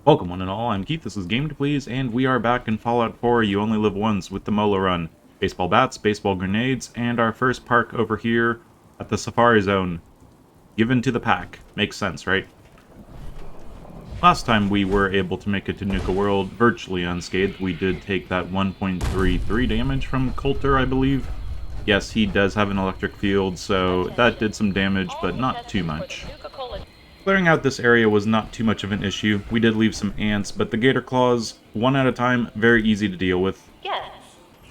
Welcome one and all, I'm Keith, this is Game to Please, and we are back in Fallout 4 You Only Live Once with the Molo run. Baseball bats, baseball grenades, and our first park over here at the Safari Zone. Given to the pack. Makes sense, right? Last time we were able to make it to Nuka World virtually unscathed. We did take that 1.33 damage from Coulter, I believe. Yes, he does have an electric field, so that did some damage, but not too much. Clearing out this area was not too much of an issue. We did leave some ants, but the gator claws, one at a time, very easy to deal with. Yes.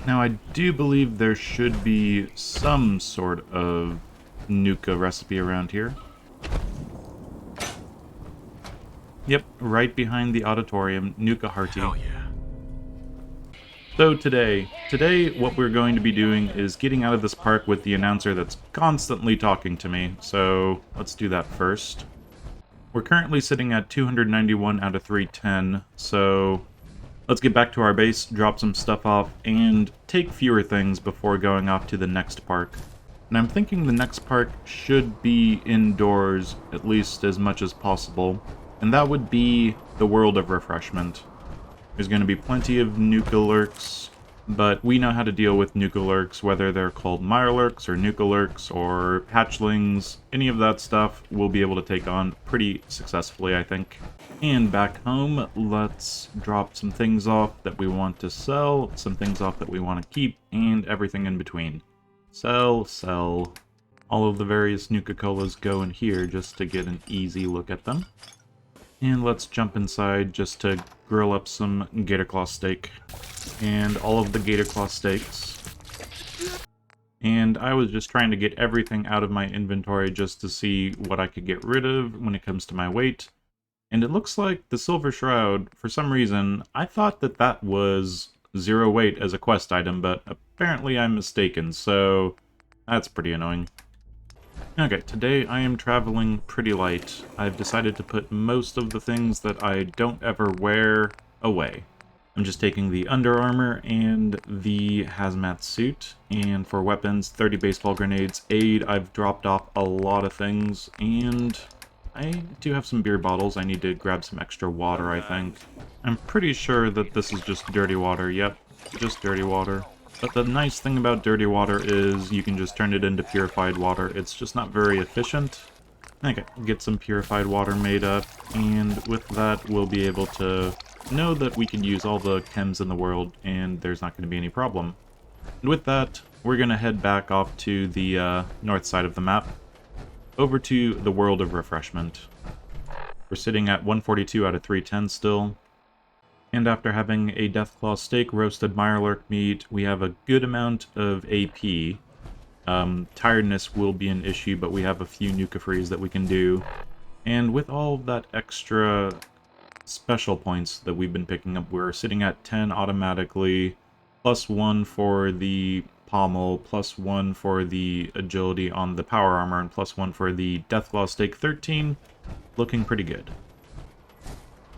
Now, I do believe there should be some sort of Nuka recipe around here. Yep, right behind the auditorium, Nuka Hearty. Hell yeah. So today what we're going to be doing is getting out of this park with the announcer that's constantly talking to me, so let's do that first. We're currently sitting at 291 out of 310, so let's get back to our base, drop some stuff off, and take fewer things before going off to the next park. And I'm thinking the next park should be indoors, at least as much as possible, and that would be the World of Refreshment. There's going to be plenty of Nuka lurks, but we know how to deal with Nuka lurks, whether they're called Mirelurks or Nuka lurks or hatchlings. Any of that stuff we'll be able to take on pretty successfully, I think. And back home, let's drop some things off that we want to sell, some things off that we want to keep, and everything in between. Sell. All of the various Nuka-Colas go in here just to get an easy look at them. And let's jump inside just to grill up some gator claw steak. And all of the gator claw steaks. And I was just trying to get everything out of my inventory just to see what I could get rid of when it comes to my weight. And it looks like the Silver Shroud, for some reason, I thought that that was 0 weight as a quest item, but apparently I'm mistaken, so that's pretty annoying. Okay, today I am traveling pretty light. I've decided to put most of the things that I don't ever wear away. I'm just taking the Under Armour and the hazmat suit, and for weapons, 30 baseball grenades. Aid, I've dropped off a lot of things, and I do have some beer bottles. I need to grab some extra water, I think. I'm pretty sure that this is just dirty water. Yep, just dirty water. But the nice thing about dirty water is you can just turn it into purified water. It's just not very efficient. Okay, get some purified water made up, and with that we'll be able to know that we can use all the chems in the world, and there's not going to be any problem. And with that, we're going to head back off to the north side of the map, over to the World of Refreshment. We're sitting at 142 out of 310 still. And after having a Deathclaw steak, roasted Mirelurk meat, we have a good amount of AP. Tiredness will be an issue, but we have a few Nuka Frees that we can do. And with all of that extra special points that we've been picking up, we're sitting at 10 automatically, +1 for the pommel, +1 for the agility on the power armor, and +1 for the Deathclaw steak, 13. Looking pretty good.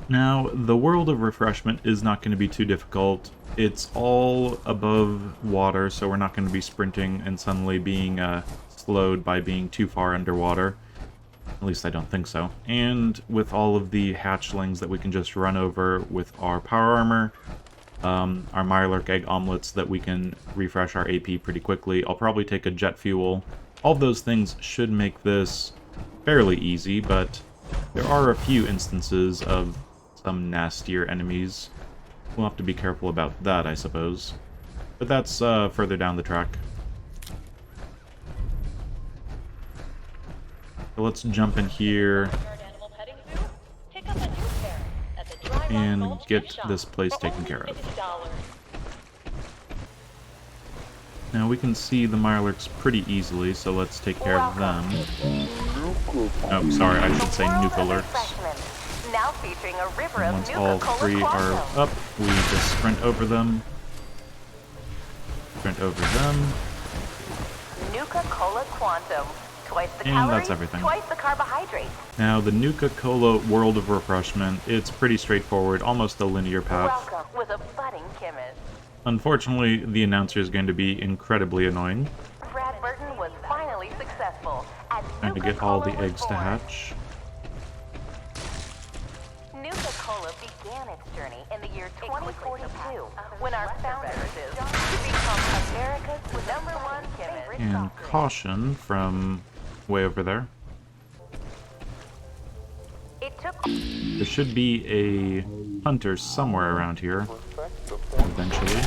Now, the World of Refreshment is not going to be too difficult. It's all above water, so we're not going to be sprinting and suddenly being slowed by being too far underwater. At least I don't think so. And with all of the hatchlings that we can just run over with our power armor, our Mirelurk egg omelets that we can refresh our AP pretty quickly. I'll probably take a jet fuel. All of those things should make this fairly easy, but there are a few instances of some nastier enemies. We'll have to be careful about that, I suppose. But that's further down the track. So let's jump in here and get this place taken care of. Now we can see the Mirelurks pretty easily, so let's take care of them. Oh, sorry, I should say Nuka lurks. Now featuring a river And of once all Nuka-Cola three are Quantum. up, we just sprint over them. Sprint over them. Nuka-Cola Quantum. Twice the And calories, that's everything. twice the carbohydrates. Now, the Nuka-Cola World of Refreshment, it's pretty straightforward, almost a linear path. Welcome with a budding chemist. Unfortunately, the announcer is going to be incredibly annoying. Brad Burton was finally successful. And Trying to get all the Nuka-Cola was eggs to born. hatch. Nuka-Cola began its journey in the year 2042 when our founder to become America's #1 favorite And sausage. caution from way over there. It took There should be a hunter somewhere around here, eventually.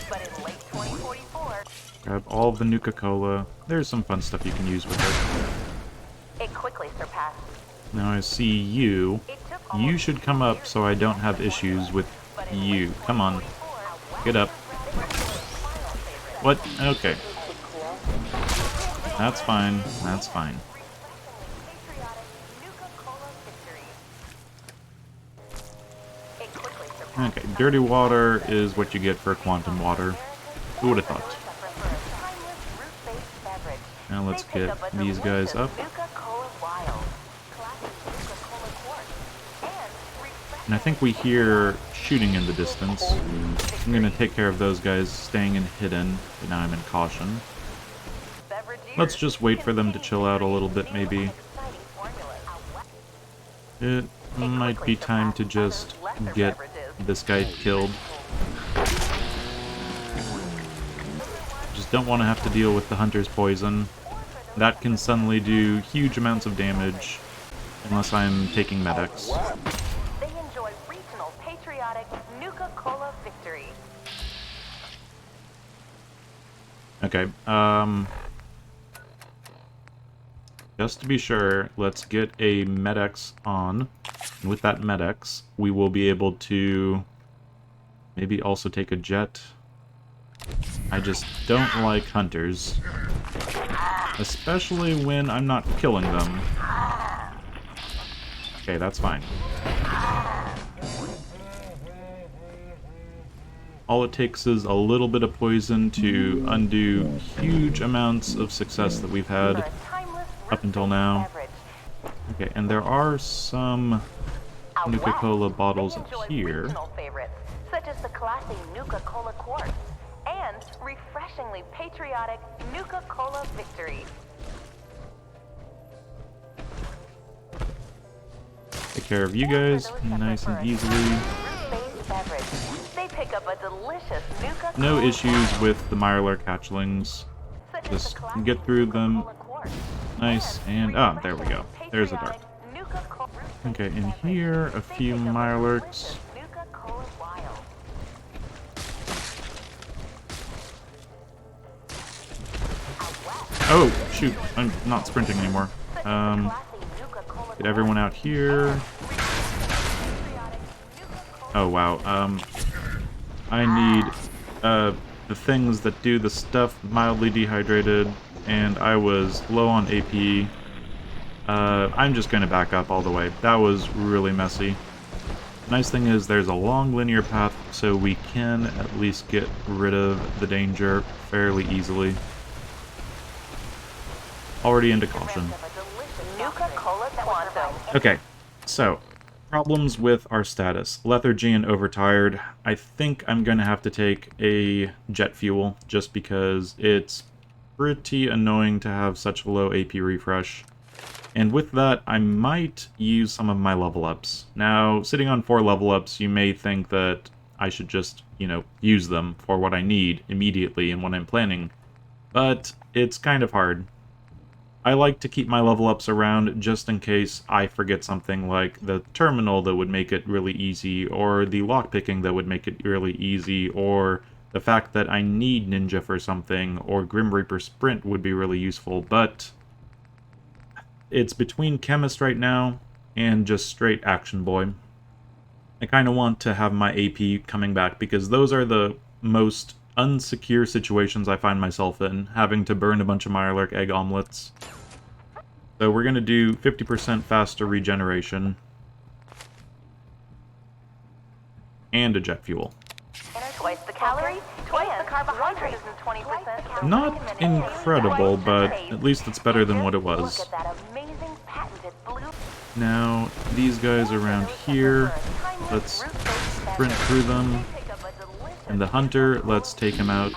but in late 2044, Grab all of the Nuka-Cola. There's some fun stuff you can use with it. it quickly surpassed. Now I see you. It took You almost should come up so I don't have issues with but in you. late Come on. 2044, Get up. What? Okay. That's fine. That's fine. Okay, dirty water is what you get for quantum water. Who would have thought? Now let's get these guys up. And I think we hear shooting in the distance. I'm gonna take care of those guys staying in hidden, but now I'm in caution. Let's just wait for them to chill out a little bit, maybe. It might be time to just get this guy killed. Just don't want to have to deal with the hunter's poison. That can suddenly do huge amounts of damage, unless I'm taking medics. They enjoy regional patriotic Nuka-Cola victory. Okay, just to be sure, let's get a Med-X on. And with that Med-X, we will be able to maybe also take a jet. I just don't like hunters. Especially when I'm not killing them. Okay, that's fine. All it takes is a little bit of poison to undo huge amounts of success that we've had up until now. Okay, and there are some Nuka-Cola bottles up here. Favorites, such as the classy Nuka-Cola Quartz and refreshingly patriotic Nuka-Cola victory. Take care of you guys nice and easily. They pick up a delicious Nuka-Cola No issues with the Mirelurk hatchlings. such as Just the classic get through them. Nuka-Cola Quartz Nice, and there we go. There's a dart. patriotic Nuka-Cola Okay, in here, a few Mirelurks. Nuka-Cola Wild. Oh, shoot, I'm not sprinting anymore. Get everyone out here. Oh, wow, I need, the things that do the stuff mildly dehydrated, and I was low on AP. I'm just gonna back up all the way. That was really messy. Nice thing is there's a long linear path, so we can at least get rid of the danger fairly easily. Already into caution. Nuka-Cola Quantum. Okay, so, problems with our status. Lethargy and overtired. I think I'm gonna have to take a jet fuel, just because it's pretty annoying to have such a low AP refresh. And with that, I might use some of my level ups. Now, sitting on 4 level ups, you may think that I should just, use them for what I need immediately and what I'm planning. But it's kind of hard. I like to keep my level ups around just in case I forget something like the terminal that would make it really easy, or the lockpicking that would make it really easy, or the fact that I need Ninja for something, or Grim Reaper Sprint would be really useful, but it's between Chemist right now and just straight Action Boy. I kind of want to have my AP coming back because those are the most unsecure situations I find myself in, having to burn a bunch of Mirelurk egg omelets. So we're going to do 50% faster regeneration. And a jet fuel. Twice the calories, twice the carbohydrates, and 20%. Not incredible, but at least it's better than what it was. Look at that amazing patented blue. Now, these guys around here, let's sprint through them. And the hunter, let's take him out.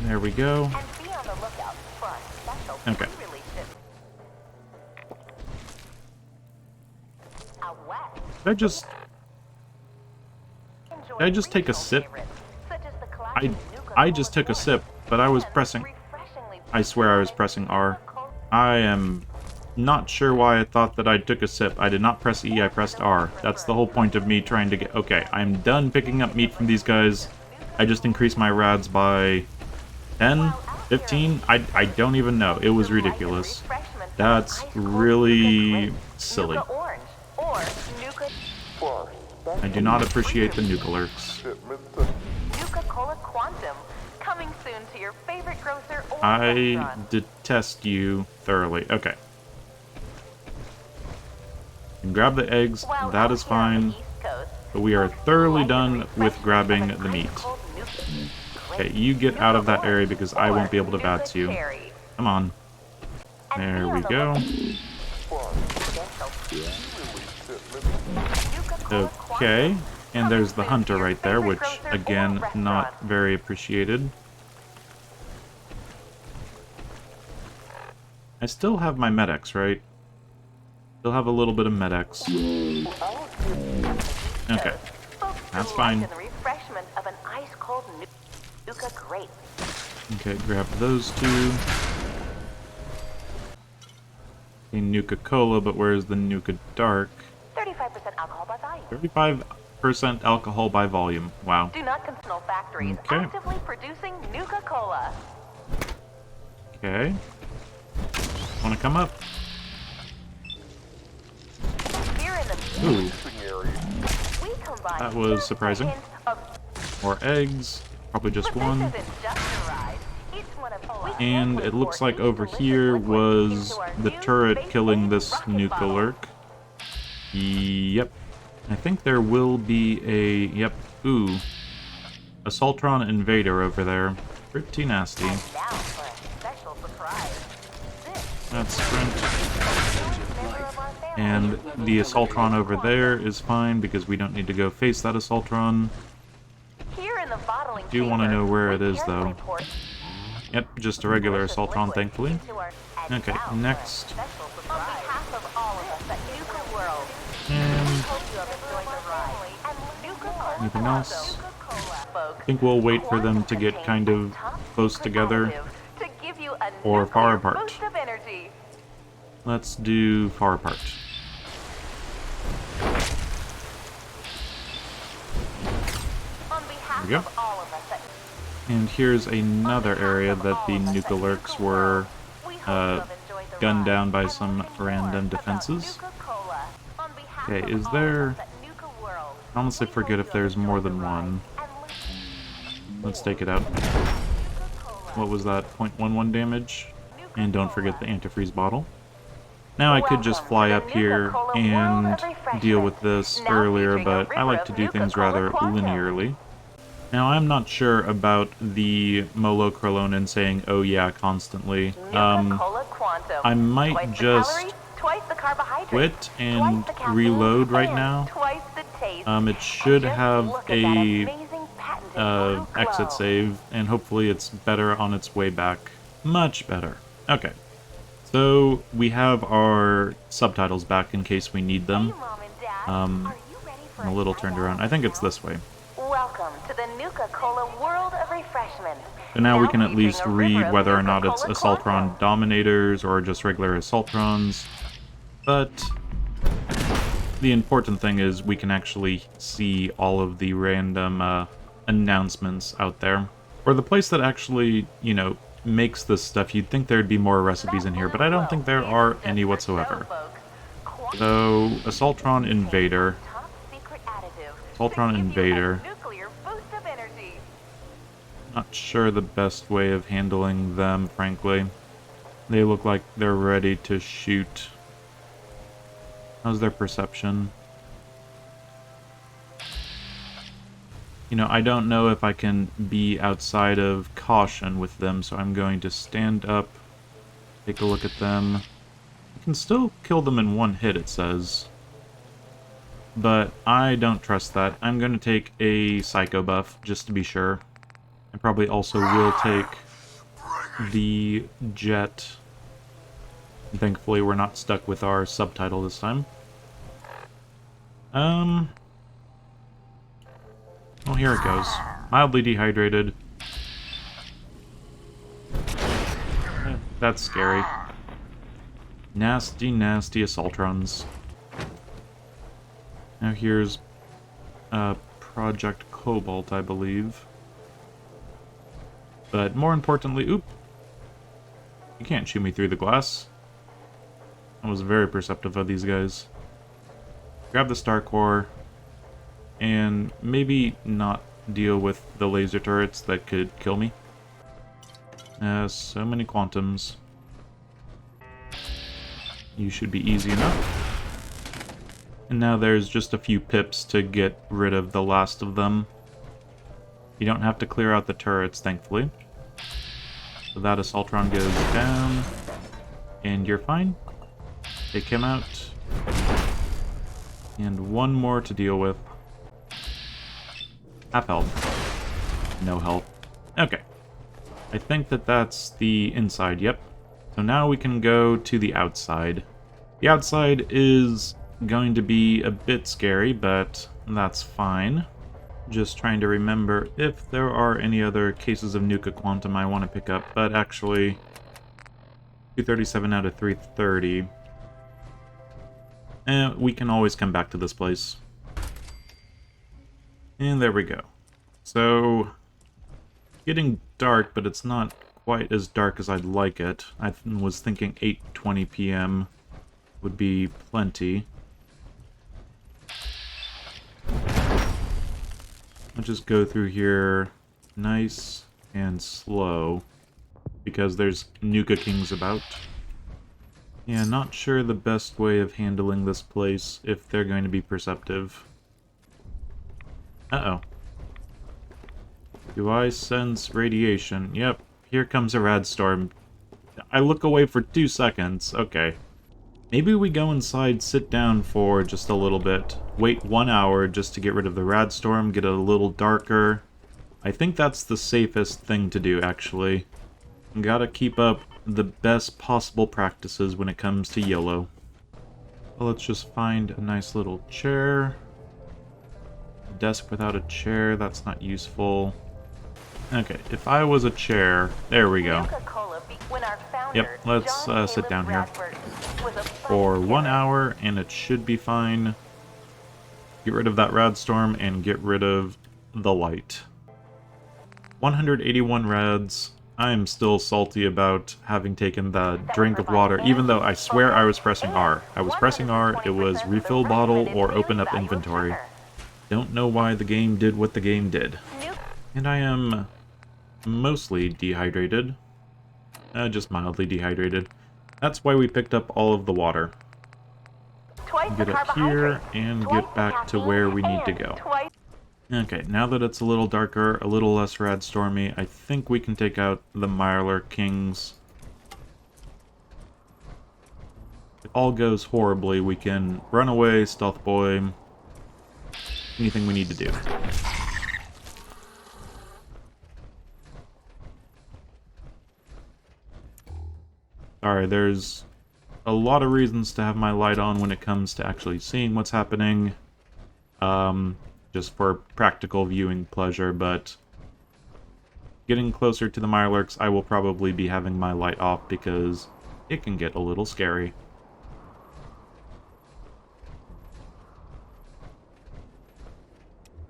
There we go. And be on the lookout for our special Okay. pre-release ship. out west. Did I just take a sip? I just took a sip, but I was pressing... I swear I was pressing R. I am not sure why I thought that I took a sip. I did not press E, I pressed R. That's the whole point of me trying to get... Okay, I'm done picking up meat from these guys. I just increased my rads by 10, 15? I don't even know. It was ridiculous. That's really silly. I do not appreciate the Nuka Lurks. Nuka-Cola Quantum, coming soon to your favorite grocer or I restaurant. detest you thoroughly. Okay. And grab the eggs, While that out is here on the fine. East Coast, But we are thoroughly done with grabbing the meat. Okay, you get out of that area because I won't be able to bats you. Come on. There we go. Okay, and there's the hunter right there, which, again, not very appreciated. I still have my Med-X, right? Still have a little bit of Med-X. Okay, that's fine. Okay, grab those two. A Nuka-Cola, but where's the Nuka Dark? 35% alcohol by volume. 35% alcohol by volume. Wow. Do not consume factories Okay. actively producing Nuka-Cola. Okay. Wanna come up? Here in the Ooh, we combine that was just a surprising. hint of- More eggs. Probably just But one. this isn't just a ride. Each one of we And carefully it looks pour like each over delicious here liquid was into our the new turret space killing age this rocket Nuka bottle. Lurk. Yep. I think there will be a... Yep. Ooh. Assaultron Invader over there. Pretty nasty. And now for a special surprise. This That's sprint. newest member of our family. And the Assaultron over there is fine because we don't need to go face that Assaultron. Here in the bottling Do wanna chamber, know where we it is, carefully though. pour Yep, just a regular delicious Assaultron, liquid thankfully. into our- and Okay, now for a next. special surprise. On behalf of all of us at Nuka World, And hope you have enjoyed the ride. And Nuka-Cola anything else? Nuka-Cola, folks. I think we'll wait for them to get kind of close together. To give you a Or far nuclear apart. boost of energy. Let's do far apart. On behalf There we go. of all of us at And here's another area that the Nuka Lurks were we hope uh, you have enjoyed the gunned ride. down by And some learned more random about defenses. Nuka-Cola. On behalf Okay, of is all there... of us at Nuka World, I honestly we forget hope if you have there's more enjoyed than the ride. one. And Let's take it out. Nuka-Cola. What was that? 0.11 damage? And don't forget the antifreeze bottle. Now I could just fly up here and deal with this earlier, but I like to do things rather linearly. Now I'm not sure about the Molo Krolonin saying, "Oh yeah," constantly. Nuka-Cola Quantum. I might Twice the just calories, twice the carbohydrates, quit and twice the caffeine, reload right and now. Twice the taste. It should Just have look at that a amazing patented blue exit glow. save, and hopefully it's better on its way back. Much better. Okay. So, we have our subtitles back in case we need Hey, them. Mom and Dad, Um, are you ready for I'm a little turned around. I think it's this way. Welcome to the Nuka-Cola world of refreshment. So now we can at featuring least a river read of whether or not it's Nuka-Cola Assaultron Quantum. Dominators or just regular Assaultrons. But the important thing is we can actually see all of the random announcements out there. Or the place that actually, you know, makes this stuff, you'd think there'd be more recipes in here, but I don't think there are any whatsoever. So, Assaultron Invader. Assaultron Invader. Not sure the best way of handling them, frankly. They look like they're ready to shoot. How's their perception? You know, I don't know if I can be outside of caution with them, so I'm going to stand up, take a look at them. I can still kill them in one hit, it says. But I don't trust that. I'm going to take a Psycho buff, just to be sure. I probably also will take the Jet. And thankfully we're not stuck with our subtitle this time. Well, here it goes. Mildly dehydrated. That's scary. Nasty, nasty assaultrons. Now here's Project Cobalt, I believe. But more importantly, oop! You can't shoot me through the glass. I was very perceptive of these guys. Grab the star core, and maybe not deal with the laser turrets that could kill me. So many quantums. You should be easy enough. And now there's just a few pips to get rid of the last of them. You don't have to clear out the turrets, thankfully. So that assaultron goes down, and you're fine. Take him out. And one more to deal with. Half health. No health. Okay. I think that that's the inside, yep. So now we can go to the outside. The outside is going to be a bit scary, but that's fine. Just trying to remember if there are any other cases of Nuka Quantum I want to pick up, but actually 237 out of 330. And we can always come back to this place. And there we go. So, getting dark, but it's not quite as dark as I'd like it. I was thinking 8:20 p.m. would be plenty. I'll just go through here nice and slow, because there's Nuka Kings about. Yeah, not sure the best way of handling this place if they're going to be perceptive. Uh-oh. Do I sense radiation? Yep, here comes a rad storm. I look away for 2 seconds. Okay. Maybe we go inside, sit down for just a little bit, wait 1 hour just to get rid of the rad storm, get it a little darker. I think that's the safest thing to do, actually. Gotta keep up the best possible practices when it comes to YOLO. Well, let's just find a nice little chair. A desk without a chair, that's not useful. Okay, if I was a chair, there we go. Yep, let's sit down here for 1 hour, and it should be fine. Get rid of that rad storm and get rid of the light. 181 rads. I'm still salty about having taken the drink of water, even though I swear I was pressing R. I was pressing R, it was refill bottle or open up inventory. Don't know why the game did what the game did. And I am mostly dehydrated. Just mildly dehydrated. That's why we picked up all of the water. Get up here and get back to where we need to go. Okay, now that it's a little darker, a little less rad stormy, I think we can take out the Mirelurk Kings. If all goes horribly, we can run away, stealth boy, anything we need to do. Sorry, there's a lot of reasons to have my light on when it comes to actually seeing what's happening. Just for practical viewing pleasure, but getting closer to the Mirelurks, I will probably be having my light off because it can get a little scary.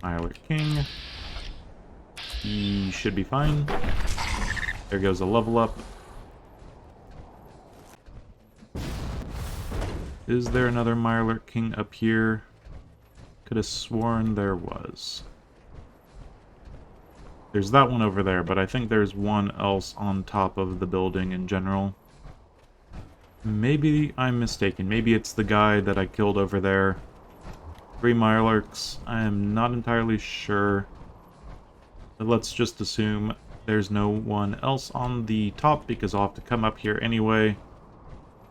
Mirelurk King. He should be fine. There goes a level up. Is there another Mirelurk King up here? Could have sworn there was. There's that one over there, but I think there's one else on top of the building in general. Maybe I'm mistaken. Maybe it's the guy that I killed over there. 3 Mirelurks. I am not entirely sure. But let's just assume there's no one else on the top because I'll have to come up here anyway.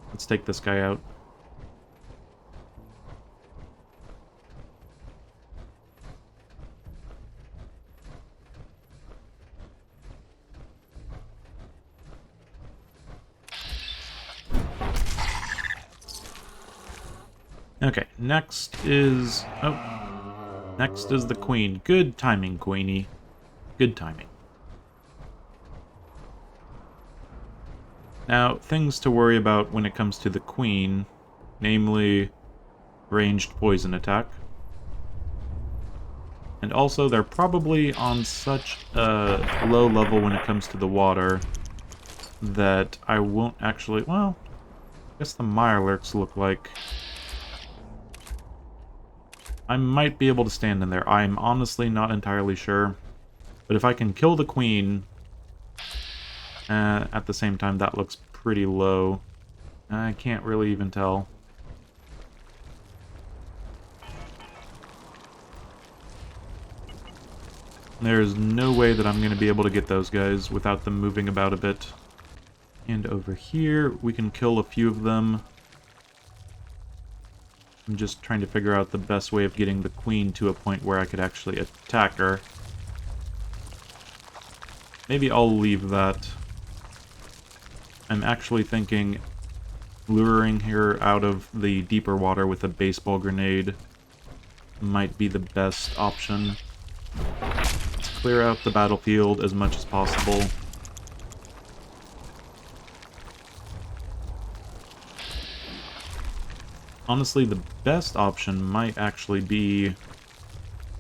Let's take this guy out. Okay, next is... Oh, next is the queen. Good timing, Queenie. Good timing. Now, things to worry about when it comes to the queen, namely ranged poison attack. And also, they're probably on such a low level when it comes to the water that I won't actually... Well, I guess the Mirelurks look like... I might be able to stand in there. I'm honestly not entirely sure. But if I can kill the queen, at the same time, that looks pretty low. I can't really even tell. There's no way that I'm going to be able to get those guys without them moving about a bit. And over here, we can kill a few of them. I'm just trying to figure out the best way of getting the queen to a point where I could actually attack her. Maybe I'll leave that. I'm actually thinking luring her out of the deeper water with a baseball grenade might be the best option. Let's clear out the battlefield as much as possible. Honestly, the best option might actually be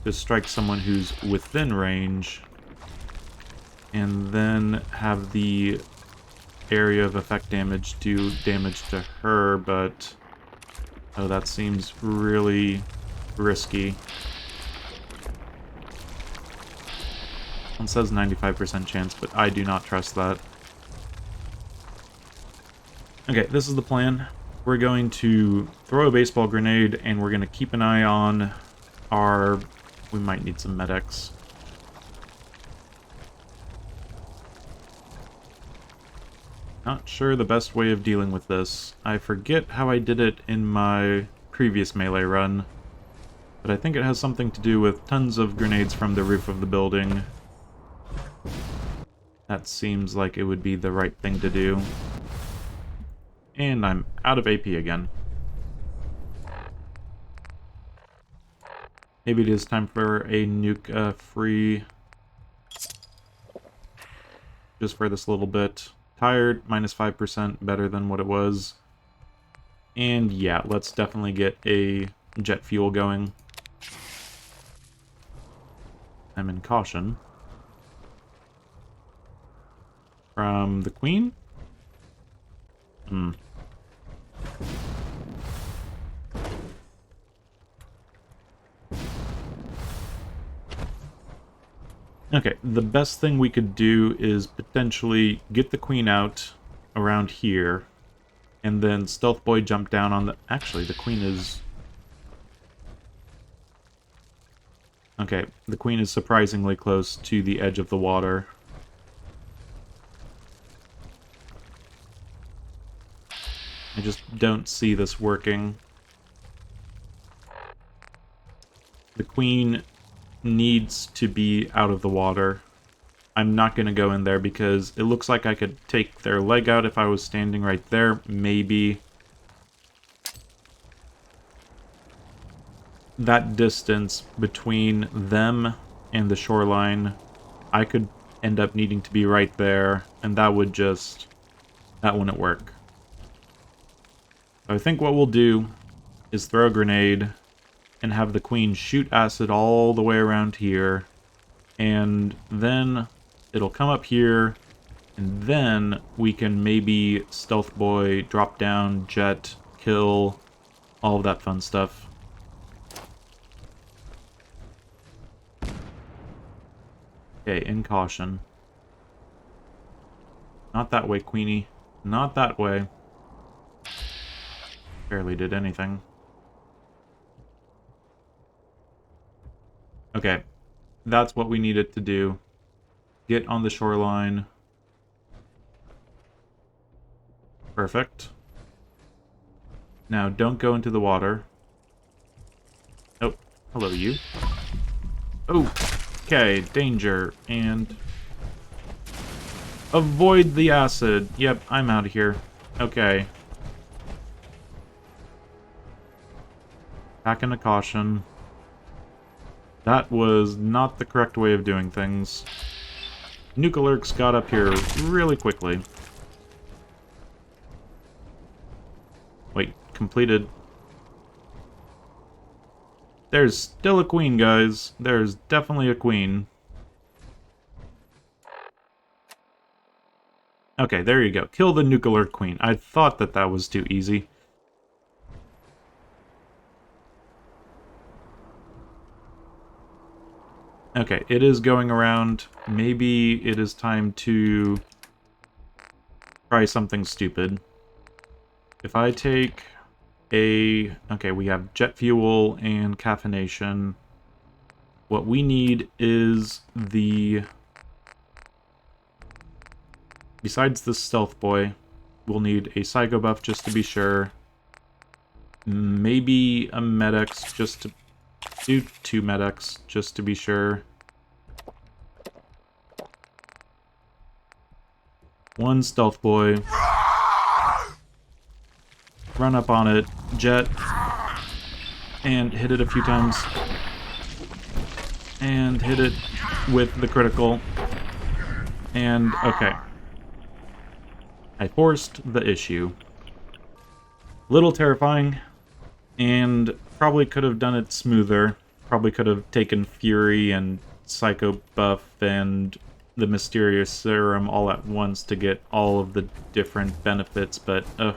to strike someone who's within range and then have the area of effect damage do damage to her, but oh, that seems really risky. It says 95% chance, but I do not trust that. Okay, this is the plan. We're going to throw a baseball grenade, and we're going to keep an eye on our... We might need some medics. Not sure the best way of dealing with this. I forget how I did it in my previous melee run, but I think it has something to do with tons of grenades from the roof of the building. That seems like it would be the right thing to do. And I'm out of AP again. Maybe it is time for a nuke free. Just for this little bit. Tired, minus 5%, better than what it was. And yeah, let's definitely get a jet fuel going. I'm in caution. From the queen? Okay, the best thing we could do is potentially get the queen out around here, and then Stealth Boy jump down on the... Actually, the queen is... Okay, the queen is surprisingly close to the edge of the water. I just don't see this working. The queen needs to be out of the water. I'm not going to go in there because it looks like I could take their leg out if I was standing right there, maybe. That distance between them and the shoreline, I could end up needing to be right there, and that would just... that wouldn't work. I think what we'll do is throw a grenade and have the queen shoot acid all the way around here, and then it'll come up here, and then we can maybe Stealth Boy, drop down, jet, kill, all of that fun stuff. Okay, in caution. Not that way, Queenie. Not that way. Barely did anything. Okay, that's what we needed to do. Get on the shoreline. Perfect. Now, don't go into the water. Oh, hello, you. Oh, okay, danger, and... avoid the acid. Yep, I'm out of here. Okay. Back into caution. That was not the correct way of doing things. Nukalurks got up here really quickly. Wait, completed. There's still a queen, guys. There's definitely a queen. Okay, there you go. Kill the Nukalurk queen. I thought that that was too easy. Okay, it is going around. Maybe it is time to try something stupid. If I take a... Okay, we have jet fuel and caffeination. What we need is the... Besides the stealth boy, we'll need a psycho buff just to be sure. Maybe a Med-X just to... Do 2 Med-X just to be sure. 1 stealth boy. Run up on it, jet, and hit it a few times. And hit it with the critical. And, okay. I forced the issue. Little terrifying, and probably could have done it smoother. Probably could have taken Fury and Psycho Buff and the Mysterious Serum all at once to get all of the different benefits, but I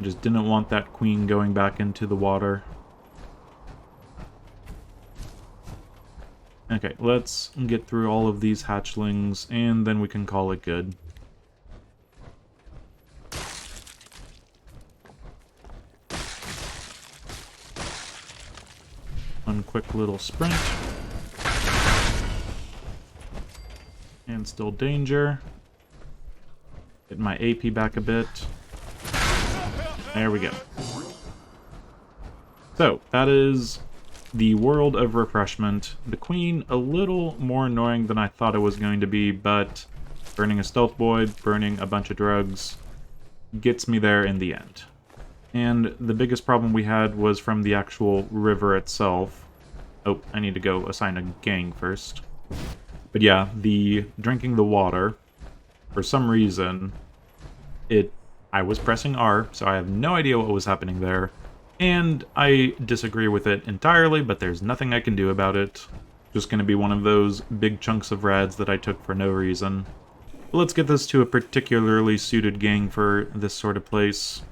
just didn't want that queen going back into the water. Okay, let's get through all of these hatchlings, and then we can call it good. One quick little sprint. And still danger. Get my AP back a bit. There we go. So, that is the World of Refreshment. The Queen, a little more annoying than I thought it was going to be, but burning a stealth boy, burning a bunch of drugs, gets me there in the end. And the biggest problem we had was from the actual river itself. Oh, I need to go assign a gang first. But yeah, the drinking the water, for some reason, I was pressing R, so I have no idea what was happening there. And I disagree with it entirely, but there's nothing I can do about it. Just gonna be one of those big chunks of rads that I took for no reason. But let's get this to a particularly suited gang for this sort of place.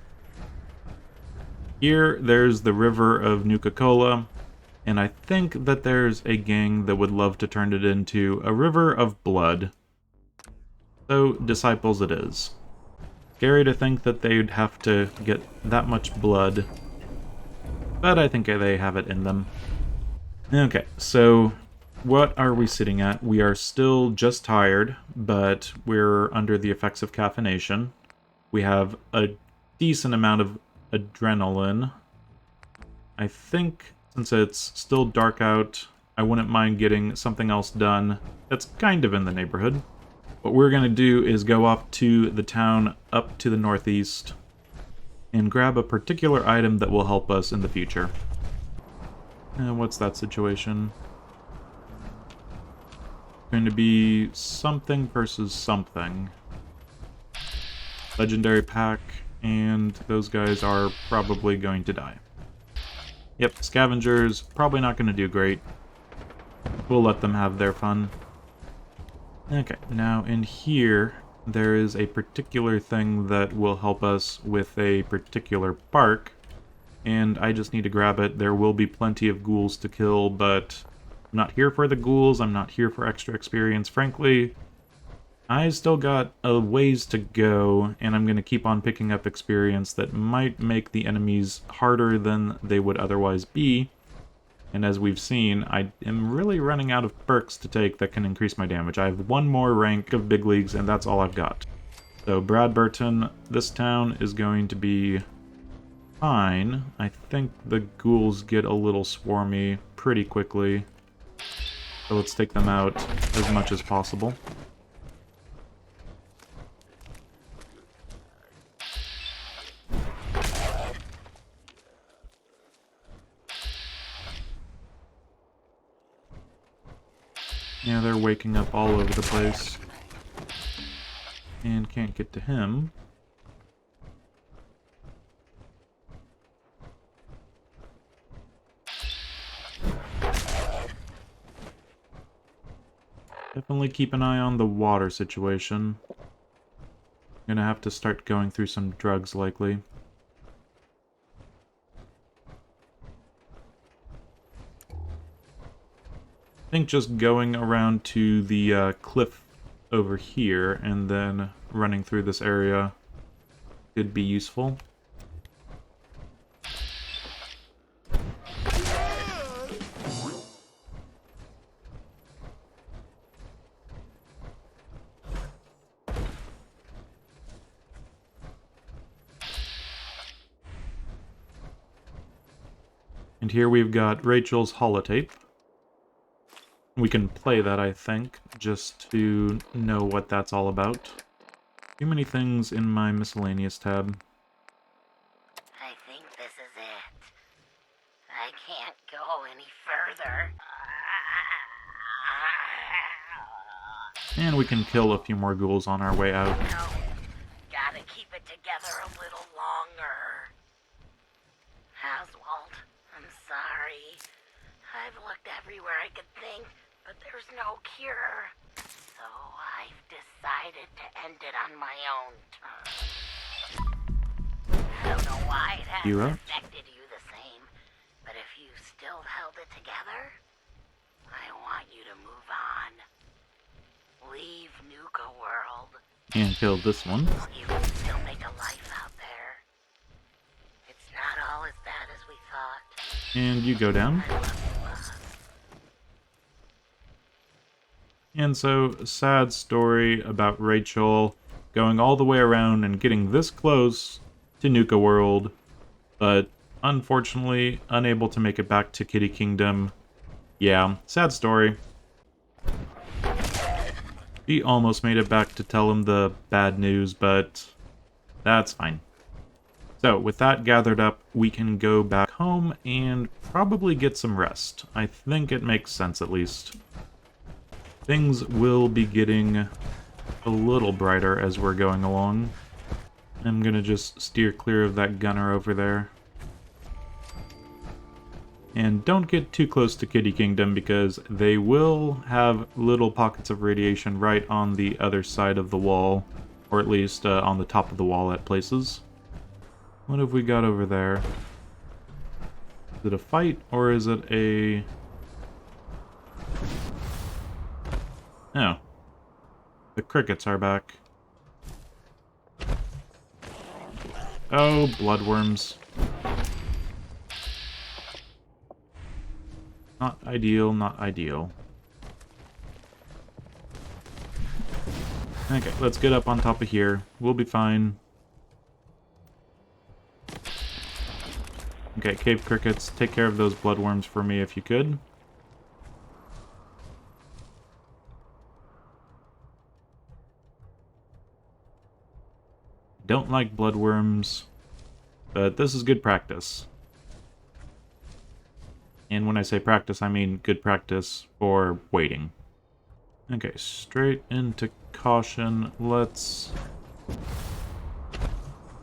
Here, there's the river of Nuka-Cola, and I think that there's a gang that would love to turn it into a river of blood. So, Disciples it is. Scary to think that they'd have to get that much blood, but I think they have it in them. Okay, so what are we sitting at? We are still just tired, but we're under the effects of caffeination. We have a decent amount of adrenaline. I think since it's still dark out, I wouldn't mind getting something else done that's kind of in the neighborhood. What we're going to do is go up to the town up to the northeast and grab a particular item that will help us in the future. And what's that situation? Going to be something versus something. Legendary pack, and those guys are probably going to die. Yep, scavengers, probably not going to do great. We'll let them have their fun. Okay, now in here, there is a particular thing that will help us with a particular park, and I just need to grab it. There will be plenty of ghouls to kill, but I'm not here for the ghouls, I'm not here for extra experience. Frankly, I still got a ways to go, and I'm going to keep on picking up experience that might make the enemies harder than they would otherwise be. And as we've seen, I am really running out of perks to take that can increase my damage. I have one more rank of big leagues, and that's all I've got. So Brad Burton, this town is going to be fine. I think the ghouls get a little swarmy pretty quickly. So let's take them out as much as possible. Yeah, they're waking up all over the place. And can't get to him. Definitely keep an eye on the water situation. Gonna have to start going through some drugs, likely. I think just going around to the cliff over here and then running through this area could be useful. And here we've got Rachel's holotape. We can play that, I think, just to know what that's all about. Too many things in my miscellaneous tab. I think this is it. I can't go any further. And we can kill a few more ghouls on our way out. No, gotta keep it together a little longer. Oswald, I'm sorry. I've looked everywhere I could think, but there's no cure. So I've decided to end it on my own terms. I don't know why it hasn't affected you the same, but if you still held it together, I want you to move on. Leave Nuka World. And kill this one. You can still make a life out there. It's not all as bad as we thought. And you go down. I love you, Boss. And so, sad story about Rachel going all the way around and getting this close to Nuka World, but unfortunately unable to make it back to Kitty Kingdom. Yeah, sad story. She almost made it back to tell him the bad news, but that's fine. So, with that gathered up, we can go back home and probably get some rest. I think it makes sense, at least. Things will be getting a little brighter as we're going along. I'm gonna just steer clear of that gunner over there. And don't get too close to Kitty Kingdom because they will have little pockets of radiation right on the other side of the wall. Or at least on the top of the wall at places. What have we got over there? Is it a fight or is it a... Oh. The crickets are back. Oh, bloodworms. Not ideal, not ideal. Okay, let's get up on top of here. We'll be fine. Okay, cave crickets, take care of those bloodworms for me if you could. Don't like bloodworms, but this is good practice. And when I say practice, I mean good practice for waiting. Okay, straight into caution. Let's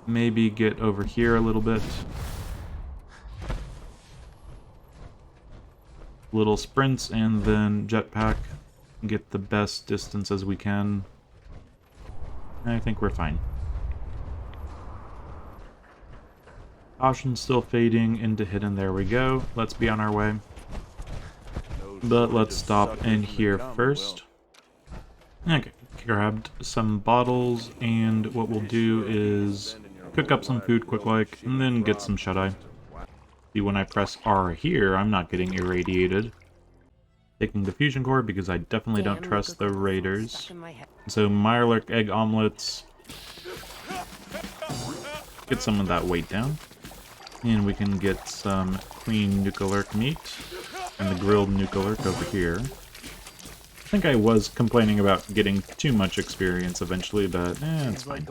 maybe get over here a little bit. Little sprints and then jetpack. Get the best distance as we can. I think we're fine. Caution still fading into hidden. There we go. Let's be on our way. But let's stop in here first. Okay, grabbed some bottles, and what we'll do is cook up some food quick like, and then get some shut-eye. See, when I press R here, I'm not getting irradiated. Taking the fusion core because I definitely don't trust the raiders. So Mirelurk egg omelets. Get some of that weight down. And we can get some clean Nukalurk meat and the grilled Nukalurk over here. I think I was complaining about getting too much experience eventually, but it's fine.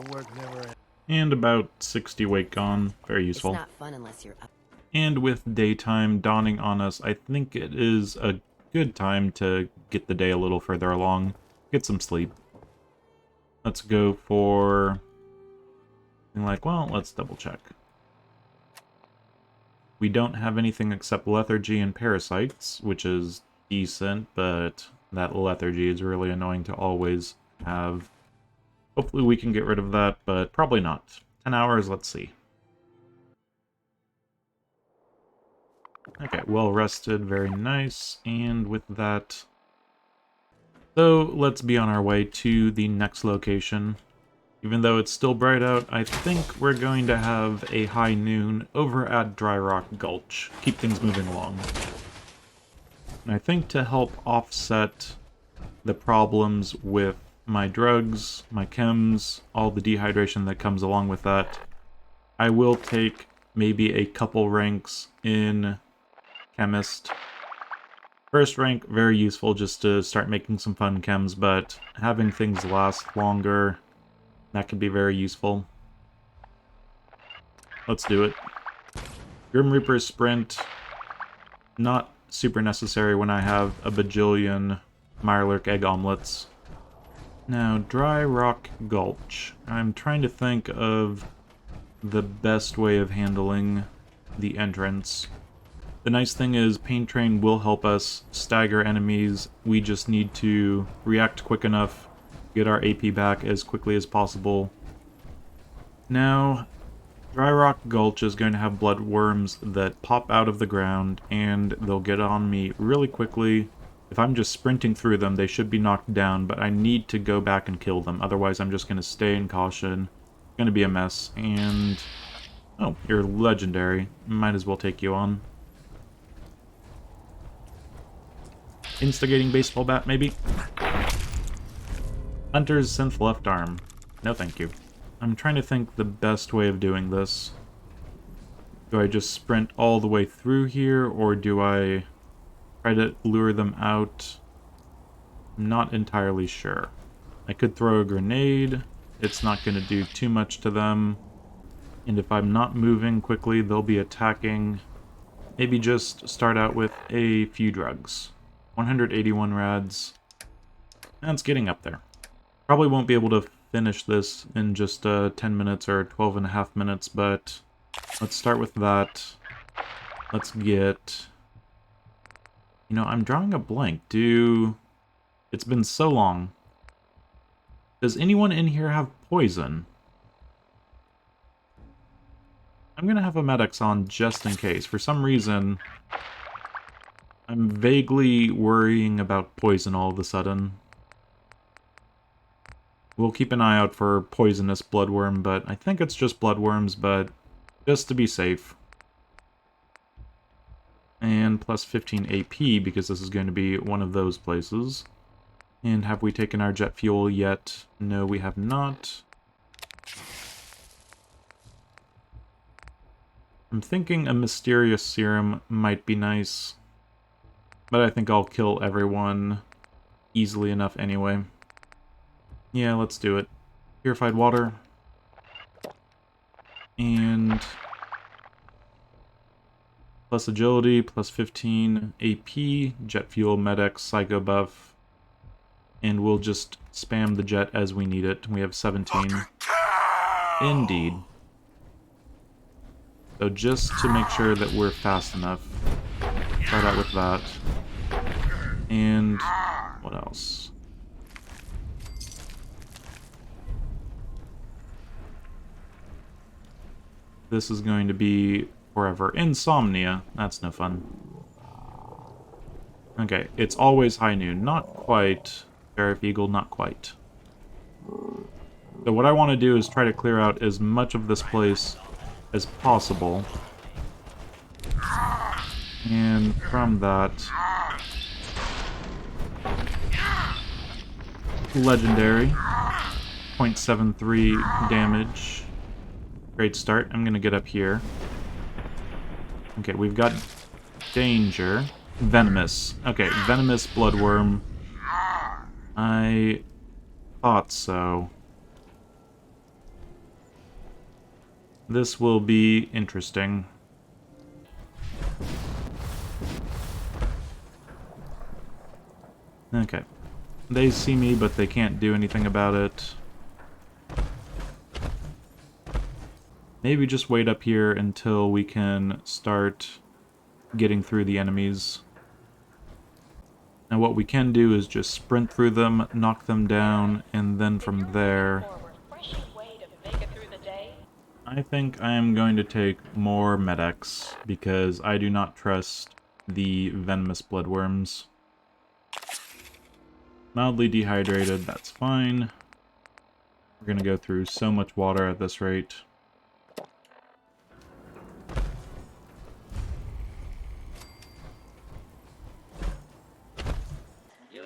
And about 60 weight gone. Very useful. It's not fun unless you're up. And with daytime dawning on us, I think it is a good time to get the day a little further along. Get some sleep. Let's go for... well, let's double check. We don't have anything except lethargy and parasites, which is decent, but that lethargy is really annoying to always have. Hopefully we can get rid of that, but probably not. 10 hours, let's see. Okay, well rested, very nice, and with that... So, let's be on our way to the next location. Even though it's still bright out, I think we're going to have a high noon over at Dry Rock Gulch. Keep things moving along. And I think to help offset the problems with my drugs, my chems, all the dehydration that comes along with that, I will take maybe a couple ranks in Chemist. First rank, very useful just to start making some fun chems, but having things last longer, that could be very useful. Let's do it. Grim Reaper's Sprint, not super necessary when I have a bajillion Mirelurk egg omelets. Now, Dry Rock Gulch. I'm trying to think of the best way of handling the entrance. The nice thing is Pain Train will help us stagger enemies. We just need to react quick enough, get our AP back as quickly as possible. Now, Dry Rock Gulch is going to have bloodworms that pop out of the ground, and they'll get on me really quickly. If I'm just sprinting through them, they should be knocked down, but I need to go back and kill them. Otherwise, I'm just going to stay in caution. It's going to be a mess, and... oh, you're legendary. Might as well take you on. Instigating baseball bat, maybe? Hunter's synth left arm. No thank you. I'm trying to think the best way of doing this. Do I just sprint all the way through here, or do I try to lure them out? I'm not entirely sure. I could throw a grenade. It's not going to do too much to them. And if I'm not moving quickly, they'll be attacking. Maybe just start out with a few drugs. 181 rads. That's getting up there. Probably won't be able to finish this in just 10 minutes or 12 and a half minutes, but let's start with that. Let's get... you know, I'm drawing a blank. It's been so long. Does anyone in here have poison? I'm gonna have a Medics on just in case. For some reason, I'm vaguely worrying about poison all of a sudden. We'll keep an eye out for poisonous bloodworm, but I think it's just bloodworms, but just to be safe. And plus 15 AP, because this is going to be one of those places. And have we taken our jet fuel yet? No, we have not. I'm thinking a mysterious serum might be nice. But I think I'll kill everyone easily enough anyway. Yeah, let's do it. Purified water. And... plus agility, plus 15 AP, jet fuel, medics, psycho buff. And we'll just spam the jet as we need it. We have 17. Indeed. So just to make sure that we're fast enough. Start out with that. And what else? This is going to be forever. Insomnia. That's no fun. Okay, it's always high noon. Not quite. Sheriff Eagle, not quite. So what I want to do is try to clear out as much of this place as possible. And from that... legendary. 0.73 damage. Great start. I'm gonna get up here. Okay, we've got danger. Venomous. Okay, venomous bloodworm. I thought so. This will be interesting. Okay. They see me, but they can't do anything about it. Maybe just wait up here until we can start getting through the enemies. And what we can do is just sprint through them, knock them down, and then from there... I think I am going to take more Med-X, because I do not trust the venomous bloodworms. Mildly dehydrated, that's fine. We're gonna go through so much water at this rate.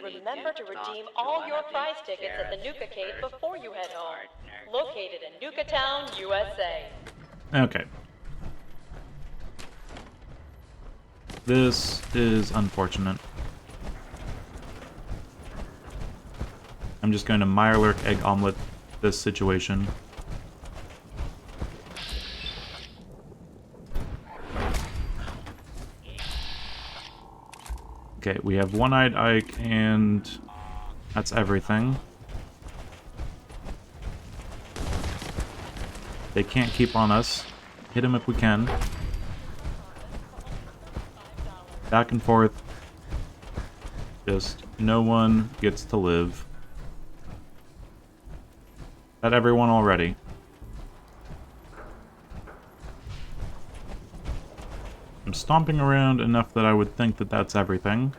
Remember to redeem all your prize tickets at the Nuka Cave before you head home. Located in Nuka Town, USA. Okay. This is unfortunate. I'm just going to Mirelurk egg omelet this situation. Okay, we have One-Eyed Ike, and that's everything. They can't keep on us. Hit him if we can. Back and forth. Just no one gets to live. That everyone already. I'm stomping around enough that I would think that that's everything.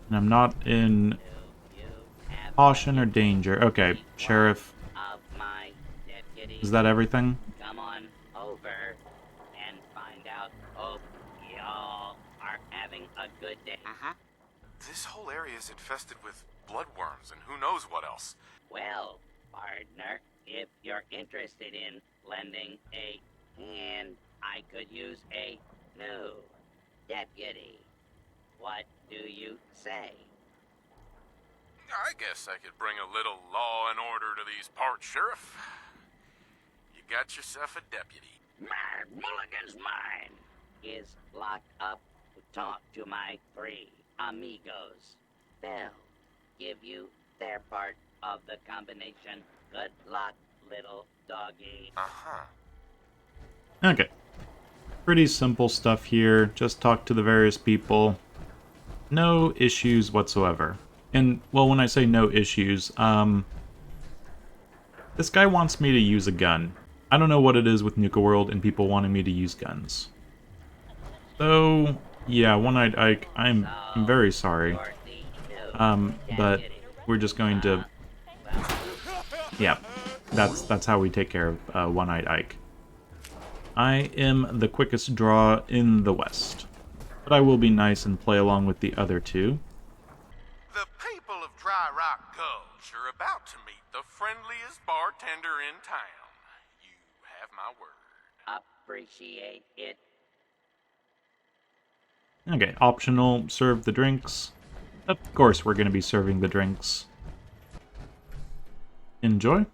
And I'm not in caution or danger. Okay, Sheriff. Is that everything? Come on over and find out. Hope y'all are having a good day. This whole area is infested with bloodworms and who knows what else. Well, partner, if you're interested in lending a hand, I could use a new deputy. What do you say? I guess I could bring a little law and order to these parts, Sheriff. You got yourself a deputy. My Mulligan's mine is locked up to talk to my 3 amigos. They'll give you their part of the combination. Good luck, little doggy. Okay. Pretty simple stuff here. Just talk to the various people. No issues whatsoever. And, well, when I say no issues, this guy wants me to use a gun. I don't know what it is with Nuka World and people wanting me to use guns. So, yeah, One-Eyed Ike, I'm very sorry. But we're just going to... Yeah, that's how we take care of One-Eyed Ike. I am the quickest draw in the West. But I will be nice and play along with the other two. The people of Dry Rock Gulch are about to meet the friendliest bartender in town. You have my word. Appreciate it. Okay, optional, serve the drinks. Of course we're going to be serving the drinks. Enjoy.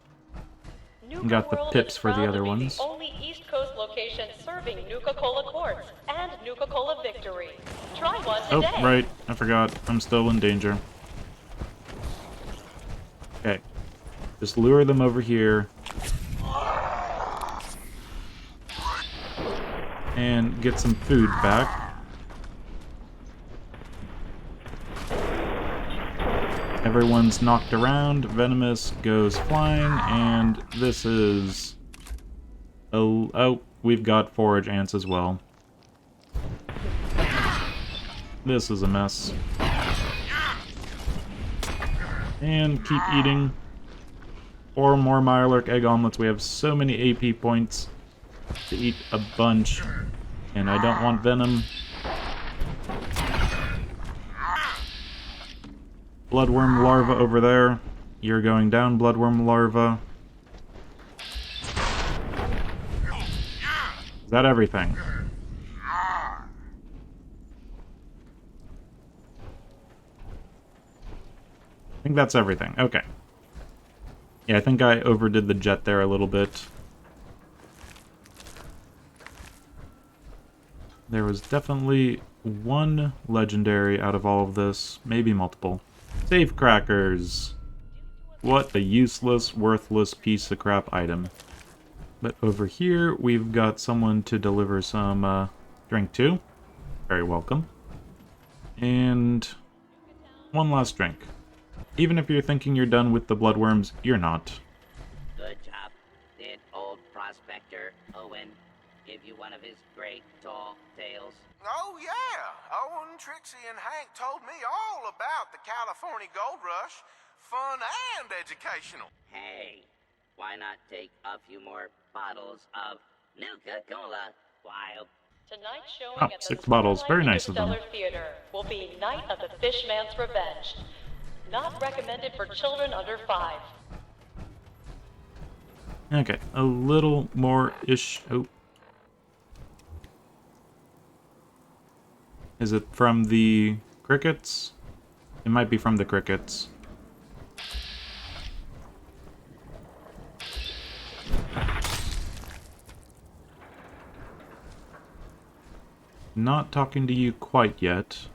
Nuka Got the World pips is for the proud other to be ones. the only East Coast location serving Nuka-Cola Quartz and Nuka-Cola Victory. Try one today. Oh, right, I forgot. I'm still in danger. Okay. Just lure them over here. And get some food back. Everyone's knocked around, Venomous goes flying, and this is... Oh, we've got forage ants as well. This is a mess. And keep eating. 4 more Mirelurk egg omelets. We have so many AP points to eat a bunch. And I don't want venom. Bloodworm larva over there. You're going down, bloodworm larva. Is that everything? I think that's everything. Okay. Yeah, I think I overdid the jet there a little bit. There was definitely one legendary out of all of this, maybe multiple. Safe crackers! What a useless, worthless piece of crap item. But over here, we've got someone to deliver some drink to. Very welcome. And one last drink. Even if you're thinking you're done with the bloodworms, you're not. Good job. Did old prospector Owen give you one of his great tall tales? Oh, yeah. Owen, Trixie, and Hank told me all about the California Gold Rush. Fun and educational. Hey, why not take a few more bottles of Nuka-Cola? Wild. Tonight's showing Oh, at the 6 bottles. Very nice of them. Interstellar Theater will be Night of the Fishman's Revenge. Not recommended for children under 5. Okay, a little more-ish. Oh. Is it from the crickets? It might be from the crickets. Not talking to you quite yet.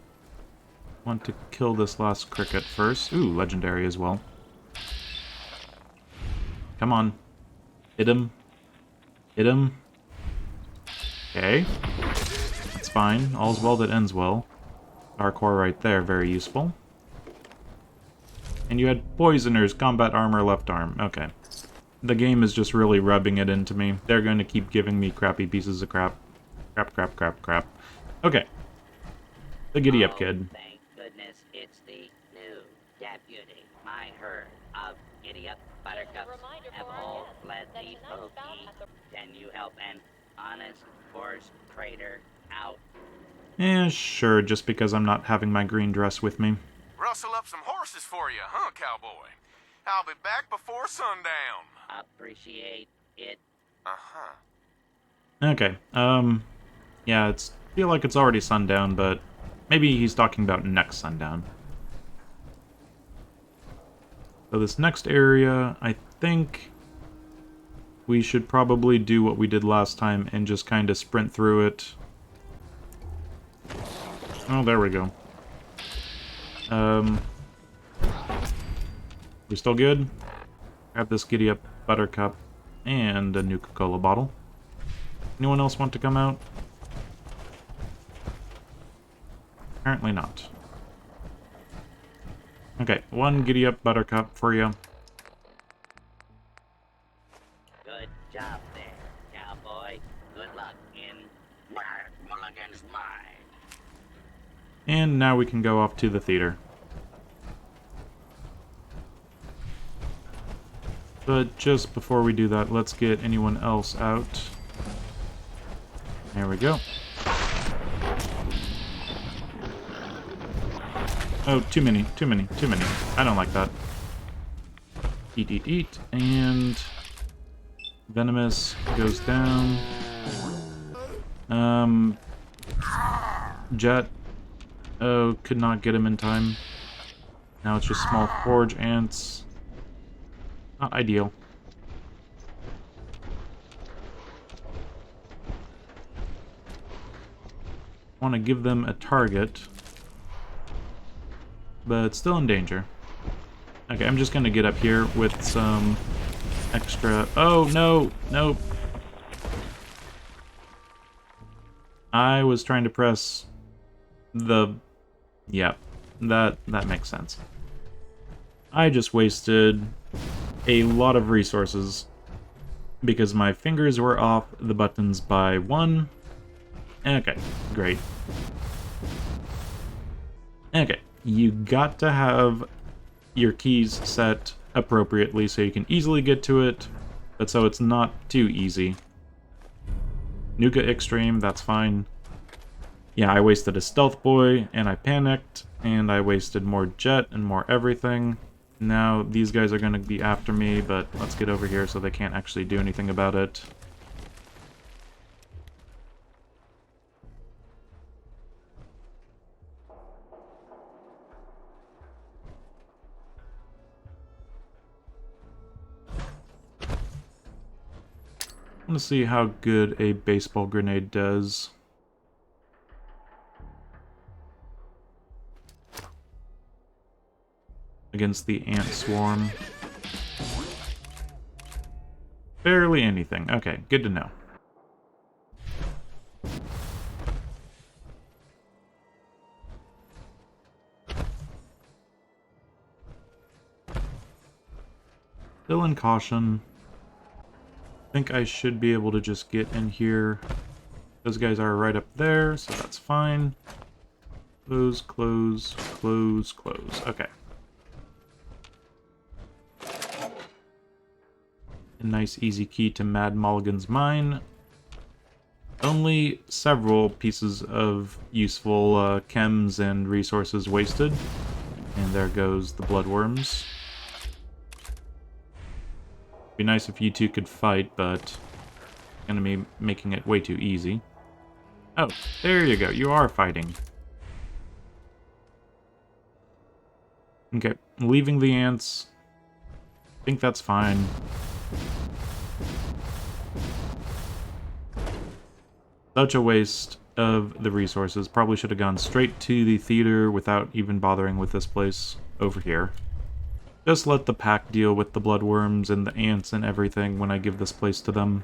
Want to kill this last cricket first. Ooh, legendary as well. Come on. Hit him. Hit him. Okay. That's fine. All's well that ends well. Our core right there, very useful. And you had poisoners, combat armor, left arm. Okay. The game is just really rubbing it into me. They're going to keep giving me crappy pieces of crap. Crap, crap, crap, crap. Okay. The giddy up kid. Thank goodness it's the new deputy. My herd of giddy-up buttercups have all fled the pokey. Can you help an honest horse trader out? Eh, sure, just because I'm not having my green dress with me. Rustle up some horses for you, huh, cowboy? I'll be back before sundown. Appreciate it. Uh-huh. Okay, yeah, feel like it's already sundown, but maybe he's talking about next sundown. So this next area, I think we should probably do what we did last time and just kind of sprint through it. Oh, there we go. We still good? Grab this giddy up buttercup and a Nuka-Cola bottle. Anyone else want to come out? Apparently not. Okay, one giddy up buttercup for you. Good job there, cowboy. Good luck in Mulligan's mine. And now we can go off to the theater. But just before we do that, let's get anyone else out. There we go. Oh, too many, too many, too many. I don't like that. Eat, eat, eat. And venomous goes down. Jet. Oh, could not get him in time. Now it's just small forge ants. Not ideal. Want to give them a target, but still in danger. Okay, I'm just gonna get up here with some extra... Oh, no! Nope. I was trying to press the... Yeah, that makes sense. I just wasted a lot of resources because my fingers were off the buttons by 1. Okay, great. Okay, you got to have your keys set appropriately so you can easily get to it, but so it's not too easy. Nuka Extreme, that's fine. Yeah, I wasted a Stealth Boy, and I panicked, and I wasted more Jet and more everything. Now, these guys are going to be after me, but let's get over here so they can't actually do anything about it. I want to see how good a baseball grenade does. against the ant swarm? Barely anything. Okay, good to know. Still in caution. I think I should be able to just get in here. Those guys are right up there, so that's fine. Close, close, close, close. Okay. A nice easy key to Mad Mulligan's mine. Only several pieces of useful chems and resources wasted. And there goes the bloodworms. Be nice if you two could fight, but gonna be making it way too easy. Oh, there you go. You are fighting. Okay, leaving the ants. I think that's fine. Such a waste of the resources. Probably should have gone straight to the theater without even bothering with this place over here. Just let the pack deal with the bloodworms and the ants and everything when I give this place to them.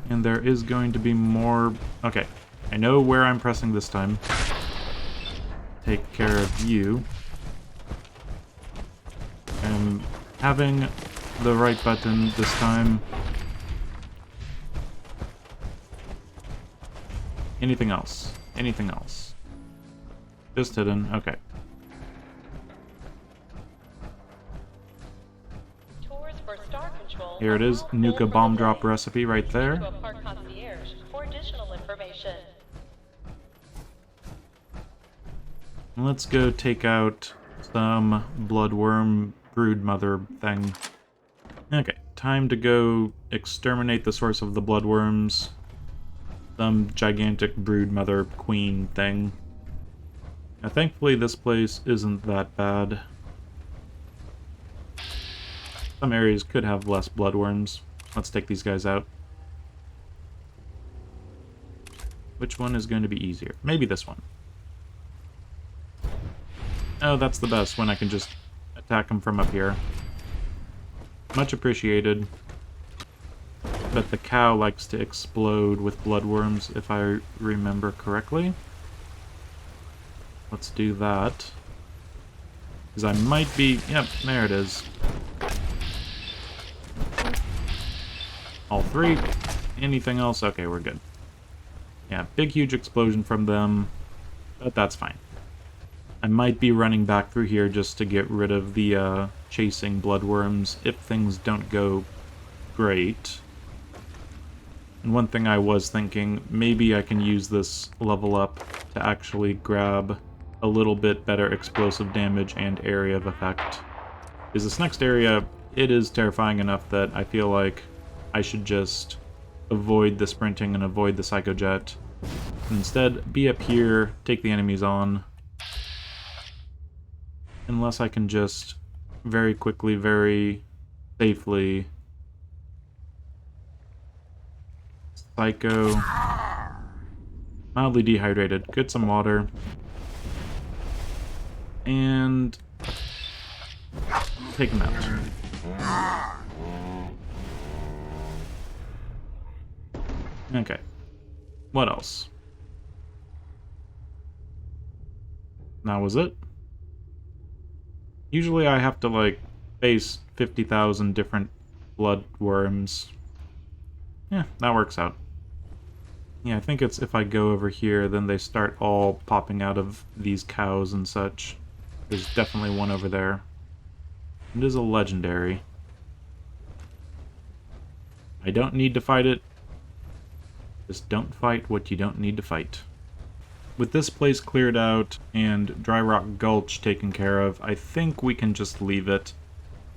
And there is going to be more... Okay, I know where I'm pressing this time. Take care of you. I'm having the right button this time. Anything else? Anything else? Just hidden. Okay. Tours for Star Control. Here it is. Nuka bomb drop recipe right there. To a park concierge for additional information. Let's go take out some bloodworm broodmother thing. Okay, time to go exterminate the source of the bloodworms. Some gigantic broodmother queen thing. Now, thankfully, this place isn't that bad. Some areas could have less bloodworms. Let's take these guys out. Which one is going to be easier? Maybe this one. Oh, that's the best, when I can just attack them from up here. Much appreciated. But the cow likes to explode with bloodworms, if I remember correctly. Let's do that. Because I might be... Yep, there it is. All three. Anything else? Okay, we're good. Yeah, big huge explosion from them. But that's fine. I might be running back through here just to get rid of the chasing bloodworms if things don't go great. And one thing I was thinking, maybe I can use this level up to actually grab a little bit better explosive damage and area of effect. Because this next area, it is terrifying enough that I feel like I should just avoid the sprinting and avoid the psychojet. Instead, be up here, take the enemies on. Unless I can just very quickly, very safely psycho. Mildly dehydrated. Get some water. And take him out. Okay. What else? That was it? Usually I have to, like, face 50,000 different bloodworms. Yeah, that works out. Yeah, I think it's if I go over here, then they start all popping out of these cows and such. There's definitely one over there. It is a legendary. I don't need to fight it. Just don't fight what you don't need to fight. With this place cleared out and Dry Rock Gulch taken care of, I think we can just leave it.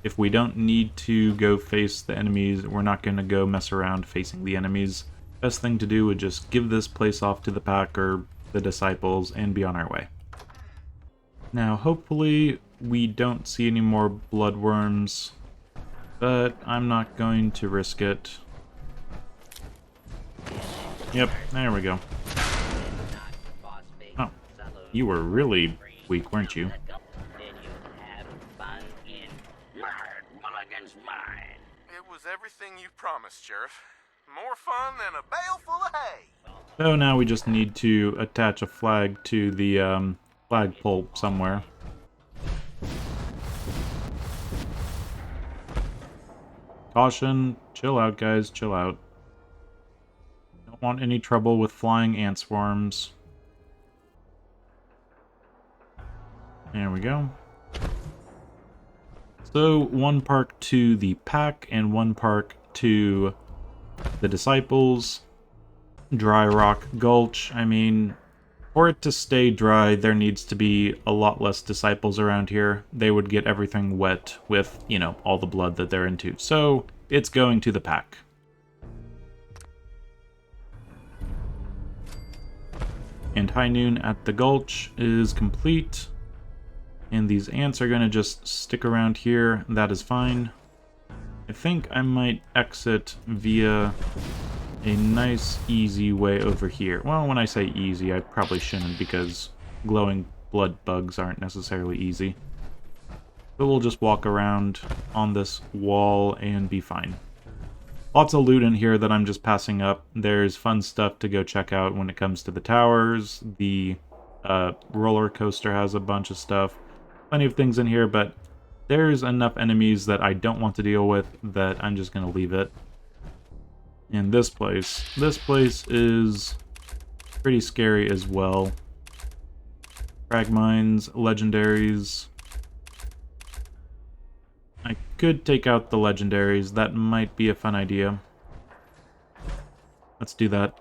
If we don't need to go face the enemies, we're not going to go mess around facing the enemies. Best thing to do would just give this place off to the pack or the disciples and be on our way. Now, hopefully we don't see any more bloodworms, but I'm not going to risk it. Yep, there we go. Oh, you were really weak, weren't you? promise, Sheriff. More fun than a bale full of hay. So now we just need to attach a flag to the flagpole somewhere. Caution, chill out guys, chill out. Don't want any trouble with flying ant swarms. There we go. So, one park to the pack and one park to the disciples. Dry Rock Gulch. I mean, for it to stay dry, there needs to be a lot less disciples around here. They would get everything wet with, you know, all the blood that they're into. So, it's going to the pack. And High Noon at the Gulch is complete. And these ants are going to just stick around here. That is fine. I think I might exit via a nice, easy way over here. Well, when I say easy, I probably shouldn't because glowing blood bugs aren't necessarily easy. But we'll just walk around on this wall and be fine. Lots of loot in here that I'm just passing up. There's fun stuff to go check out when it comes to the towers. The roller coaster has a bunch of stuff. Plenty of things in here, but there's enough enemies that I don't want to deal with that I'm just going to leave it. And this place is pretty scary as well. Frag mines, legendaries. I could take out the legendaries. That might be a fun idea. Let's do that.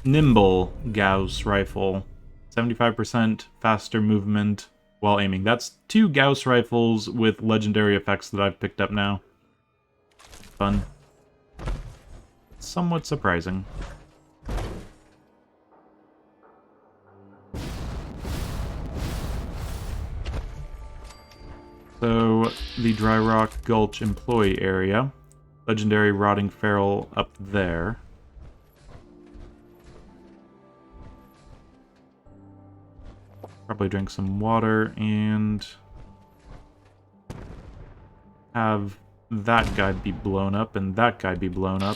Nimble Gauss rifle. 75% faster movement while aiming. That's 2 Gauss rifles with legendary effects that I've picked up now. Fun. Somewhat surprising. So, the Dry Rock Gulch employee area. Legendary Rotting Feral up there. Probably drink some water and have that guy be blown up and that guy be blown up.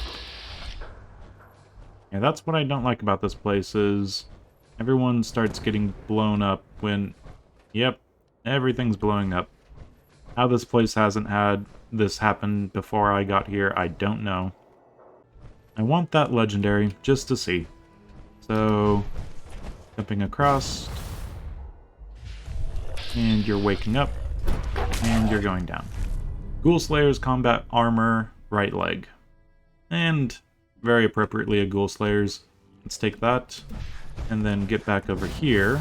Yeah, that's what I don't like about this place is everyone starts getting blown up when, yep, everything's blowing up. How this place hasn't had this happen before I got here, I don't know. I want that legendary just to see. So, jumping across. And you're waking up, and you're going down. Ghoul Slayer's combat armor, right leg. And, very appropriately, a Ghoul Slayer's. Let's take that, and then get back over here.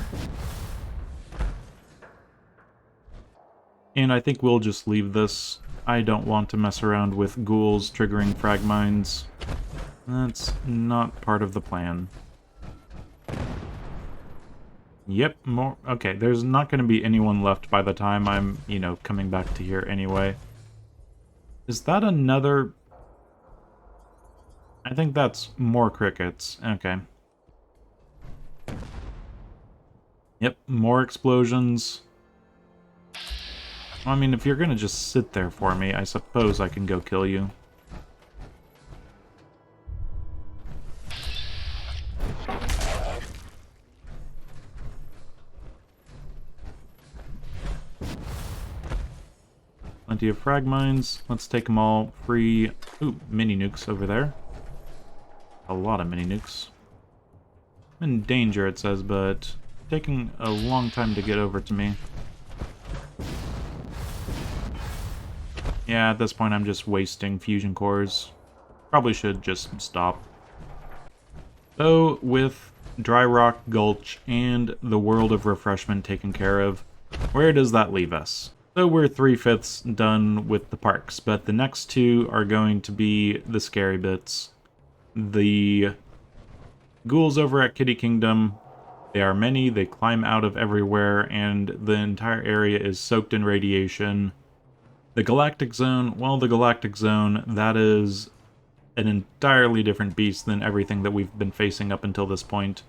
And I think we'll just leave this. I don't want to mess around with ghouls triggering frag mines. That's not part of the plan. Yep, more. Okay, there's not going to be anyone left by the time I'm, you know, coming back to here anyway. Is that another... I think that's more crickets. Okay. Yep, more explosions. I mean, if you're going to just sit there for me, I suppose I can go kill you. Plenty of frag mines. Let's take them all. Free... Ooh, mini nukes over there. A lot of mini nukes. In danger, it says, but taking a long time to get over to me. Yeah, at this point I'm just wasting fusion cores. Probably should just stop. So, with Dry Rock Gulch and the World of Refreshment taken care of, where does that leave us? So we're 3/5 done with the parks, but the next 2 are going to be the scary bits. The ghouls over at Kitty Kingdom, they are many, they climb out of everywhere, and the entire area is soaked in radiation. The Galactic Zone, well, the Galactic Zone, that is an entirely different beast than everything that we've been facing up until this point,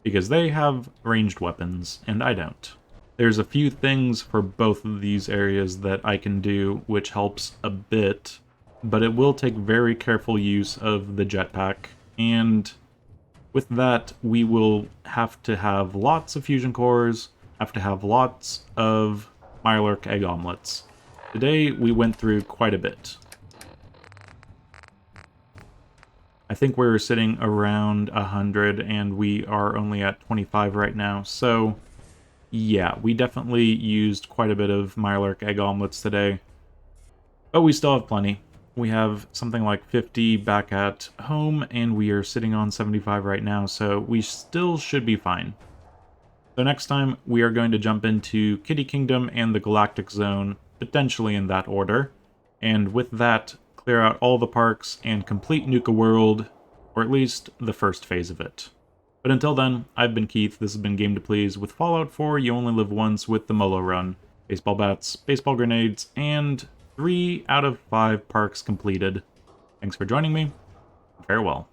because they have ranged weapons, and I don't. There's a few things for both of these areas that I can do, which helps a bit, but it will take very careful use of the jetpack, and with that, we will have to have lots of fusion cores, have to have lots of Mirelurk egg omelets. Today, we went through quite a bit. I think we're sitting around 100, and we are only at 25 right now, so yeah, we definitely used quite a bit of Mirelurk egg omelets today. But we still have plenty. We have something like 50 back at home, and we are sitting on 75 right now, so we still should be fine. So next time, we are going to jump into Kitty Kingdom and the Galactic Zone, potentially in that order. And with that, clear out all the parks and complete Nuka World, or at least the first phase of it. But until then, I've been Keith, this has been Game to Please, with Fallout 4 You Only Live Once with the Molo run, baseball bats, baseball grenades, and 3 out of 5 parks completed. Thanks for joining me, and farewell.